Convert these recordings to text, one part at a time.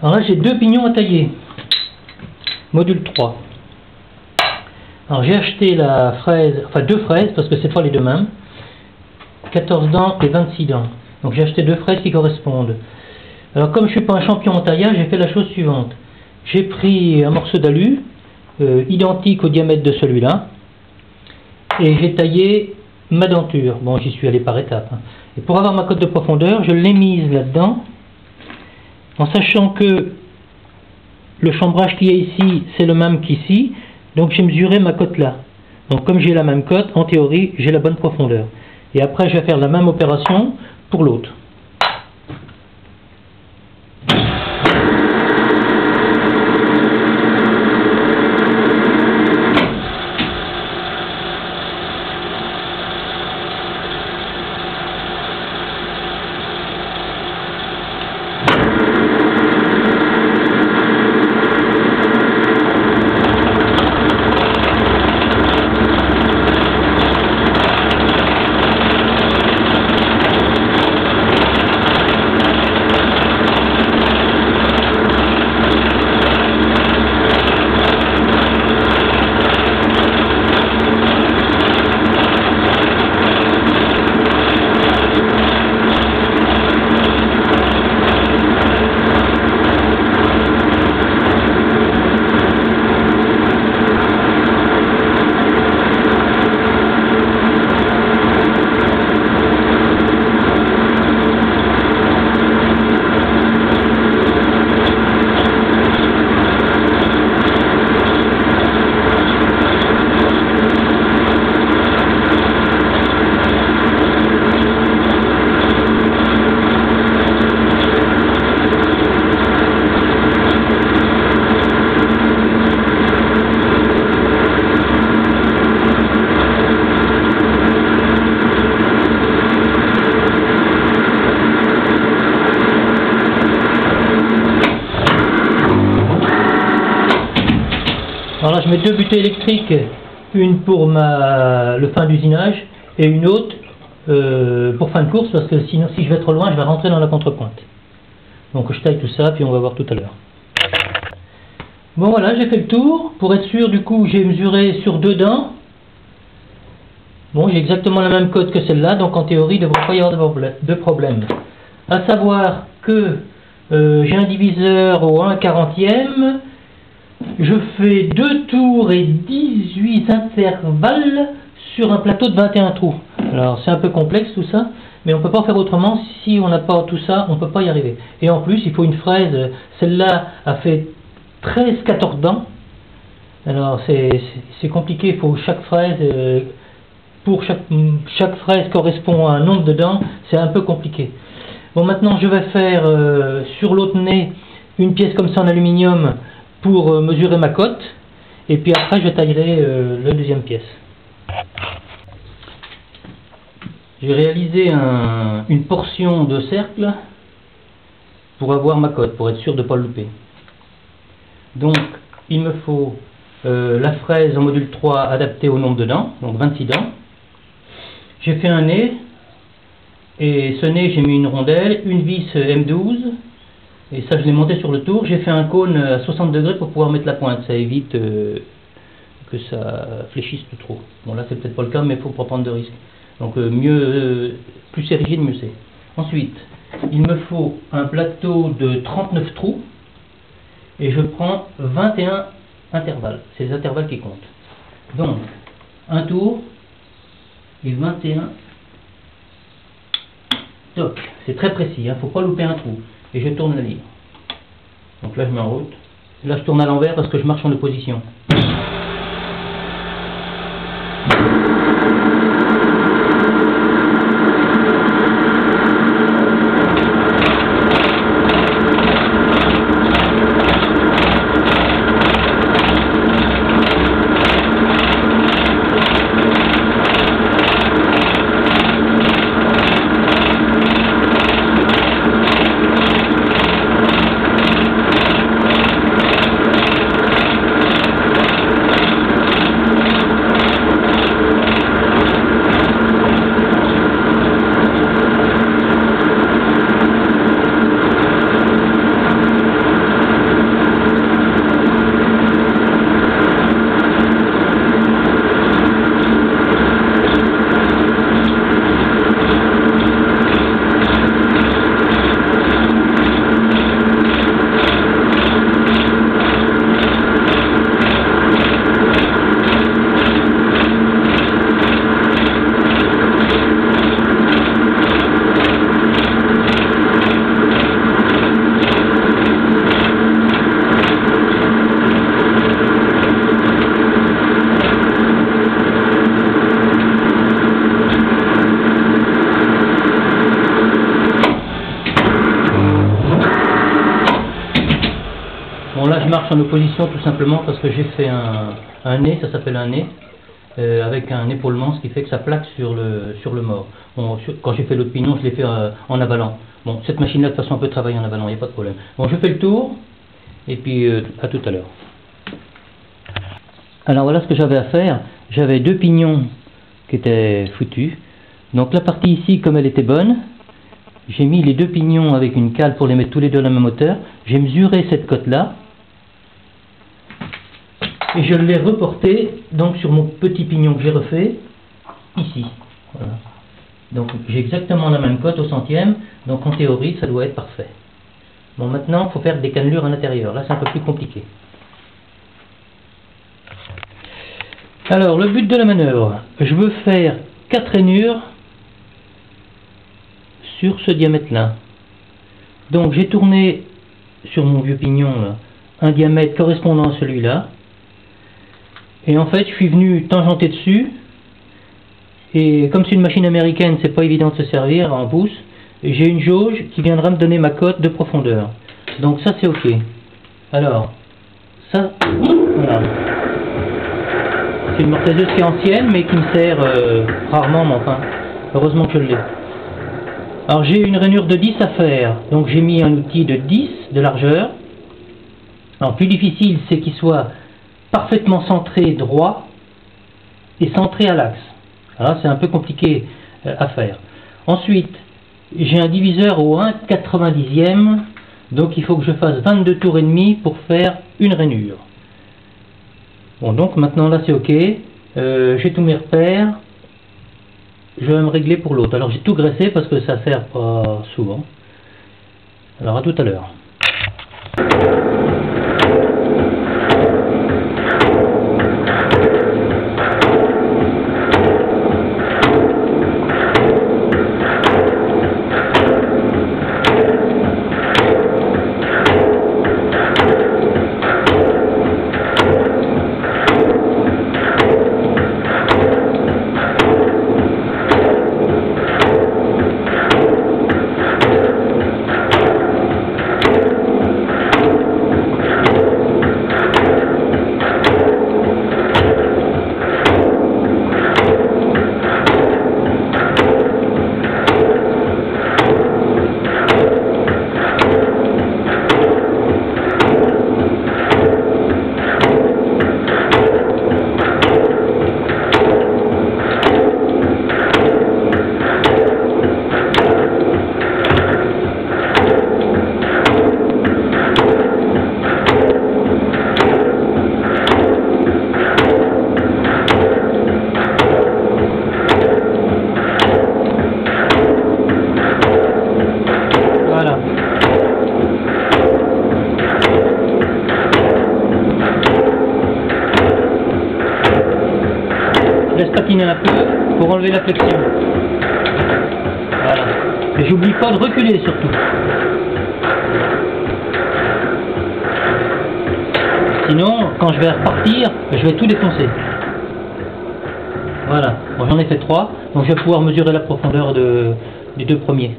Alors là, j'ai 2 pignons à tailler. Module 3. Alors j'ai acheté la fraise, enfin 2 fraises, parce que cette fois les deux mêmes. 14 dents et 26 dents. Donc j'ai acheté 2 fraises qui correspondent. Alors comme je ne suis pas un champion en taillage, j'ai fait la chose suivante. J'ai pris un morceau d'alu, identique au diamètre de celui-là, et j'ai taillé ma denture. Bon, j'y suis allé par étapes. Et pour avoir ma cote de profondeur, je l'ai mise là-dedans, en sachant que le chambrage qui est ici, c'est le même qu'ici, donc j'ai mesuré ma cote là. Donc comme j'ai la même cote, en théorie, j'ai la bonne profondeur. Et après, je vais faire la même opération pour l'autre. Alors là, je mets 2 butées électriques, une pour le fin d'usinage et une autre pour fin de course, parce que sinon, si je vais trop loin, je vais rentrer dans la contrepointe. Donc je taille tout ça, puis on va voir tout à l'heure. Bon voilà, j'ai fait le tour. Pour être sûr, du coup, j'ai mesuré sur 2 dents. Bon, j'ai exactement la même cote que celle-là, donc en théorie, il ne devrait pas y avoir de problème. À savoir que j'ai un diviseur au 1/40e. Je fais 2 tours et 18 intervalles sur un plateau de 21 trous. Alors c'est un peu complexe tout ça, mais on ne peut pas faire autrement. Si on n'a pas tout ça, on ne peut pas y arriver. Et en plus, il faut une fraise. Celle-là a fait 13-14 dents. Alors c'est compliqué. Il faut chaque fraise, pour chaque fraise correspond à un nombre de dents. C'est un peu compliqué. Bon, maintenant je vais faire sur l'autre nez une pièce comme ça en aluminium pour mesurer ma cote, et puis après je taillerai la deuxième pièce. J'ai réalisé une portion de cercle pour avoir ma cote, pour être sûr de ne pas le louper. Donc il me faut la fraise en module 3 adaptée au nombre de dents, donc 26 dents. J'ai fait un nez, et ce nez j'ai mis une rondelle, une vis M12, et ça je l'ai monté sur le tour. J'ai fait un cône à 60 degrés pour pouvoir mettre la pointe, ça évite que ça fléchisse trop. Bon là c'est peut-être pas le cas, mais il faut pas prendre de risques. Donc plus c'est rigide, mieux c'est. Ensuite, il me faut un plateau de 39 trous, et je prends 21 intervalles, c'est les intervalles qui comptent. Donc, un tour, et 21, toc, c'est très précis, il ne faut pas louper un trou. Et je tourne la livre. Donc là je mets en route. Là je tourne à l'envers parce que je marche en opposition. je marche en opposition tout simplement parce que j'ai fait un nez, ça s'appelle un nez, avec un épaulement, ce qui fait que ça plaque sur le mort. Bon, quand j'ai fait l'autre pignon, je l'ai fait en avalant. Bon, cette machine-là, de toute façon, on peut travailler en avalant, il n'y a pas de problème. Bon, je fais le tour, et puis à tout à l'heure. Alors voilà ce que j'avais à faire. J'avais 2 pignons qui étaient foutus. Donc la partie ici, comme elle était bonne, j'ai mis les 2 pignons avec une cale pour les mettre tous les deux à la même hauteur. J'ai mesuré cette cote-là. Et je l'ai reporté donc sur mon petit pignon que j'ai refait, ici. Voilà. Donc j'ai exactement la même cote au centième, donc en théorie ça doit être parfait. Bon, maintenant il faut faire des cannelures à l'intérieur, là c'est un peu plus compliqué. Alors le but de la manœuvre, je veux faire 4 rainures sur ce diamètre-là. Donc j'ai tourné sur mon vieux pignon là, un diamètre correspondant à celui-là. Et en fait, je suis venu tangenter dessus, et comme c'est une machine américaine, c'est pas évident de se servir en pouce, j'ai une jauge qui viendra me donner ma cote de profondeur. Donc ça c'est ok. Alors, ça, voilà. C'est une mortaiseuse qui est ancienne, mais qui me sert rarement, mais enfin, heureusement que je l'ai. Alors j'ai une rainure de 10 à faire, donc j'ai mis un outil de 10 de largeur. Alors plus difficile, c'est qu'il soit parfaitement centré droit et centré à l'axe. Alors c'est un peu compliqué à faire. Ensuite, j'ai un diviseur au 1/90e, donc il faut que je fasse 22 tours et demi pour faire une rainure. Bon, donc maintenant là c'est ok, j'ai tous mes repères, je vais me régler pour l'autre. Alors j'ai tout graissé parce que ça sert pas souvent. Alors à tout à l'heure. Laisse patiner un peu pour enlever la flexion. Voilà. Et j'oublie pas de reculer surtout. Sinon, quand je vais repartir, je vais tout défoncer. Voilà. Bon, j'en ai fait 3, donc je vais pouvoir mesurer la profondeur des 2 premiers.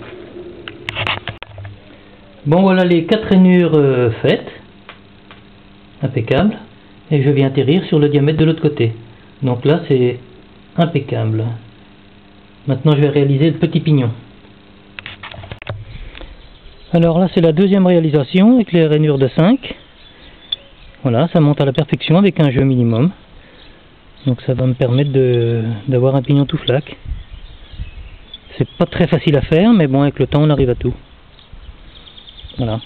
Bon, voilà les 4 rainures faites. Impeccable. Et je viens atterrir sur le diamètre de l'autre côté. Donc là c'est impeccable. Maintenant je vais réaliser le petit pignon. Alors là c'est la deuxième réalisation avec les rainures de 5. Voilà, ça monte à la perfection avec un jeu minimum. Donc ça va me permettre d'avoir un pignon tout flac. C'est pas très facile à faire, mais bon, avec le temps on arrive à tout. Voilà.